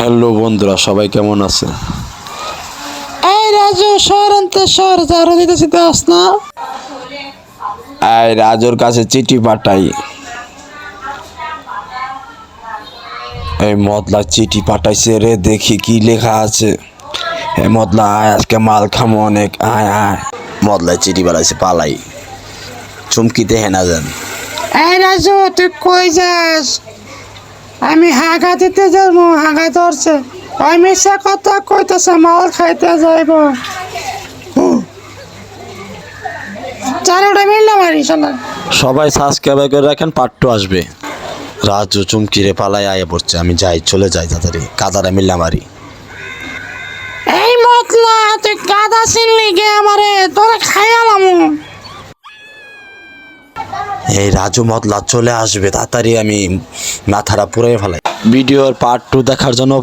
Hello বন্ধুরা, সবাই কেমন আছে? এই রাজু শহর ঝাড়ু দিতেছি দাস না। এই রাজুর কাছে চিঠি পাঠাই। এই মদলা চিঠি পাঠাইছে রে, দেখি কি লেখা আছে। এই মদলা আয়, আজকে মাল খামো অনেক, আয় আয়। মদলা চিঠি পাঠাইছে, পালাই চুমকিতে হেনা যান। এই রাজু তুই কই যাস? আমি হাগা দিতে যাবো, হাগা ধরছে। ওই মিশা কথা কইতেছে মাল খাইতে যাইব। চারোটা মিললাম আর ইনশাল্লাহ। সবাই সাবস্ক্রাইব করে রাখেন, পার্ট 2 আসবে। রাজু চুমকিরে পালাই আয় পড়ছে, আমি যাই, চলে যাই তাড়াতাড়ি, কাদারে মিললাম আরি। এই মতলা তুই গাদা চিনলি গে আমারে, তোরে খাইয়ালাম। এই রাজু মদলা চলে আসবে তাড়াতাড়ি, আমি মাথাটা পুরাই ফেলাই। ভিডিওর পার্ট 2 দেখার জন্য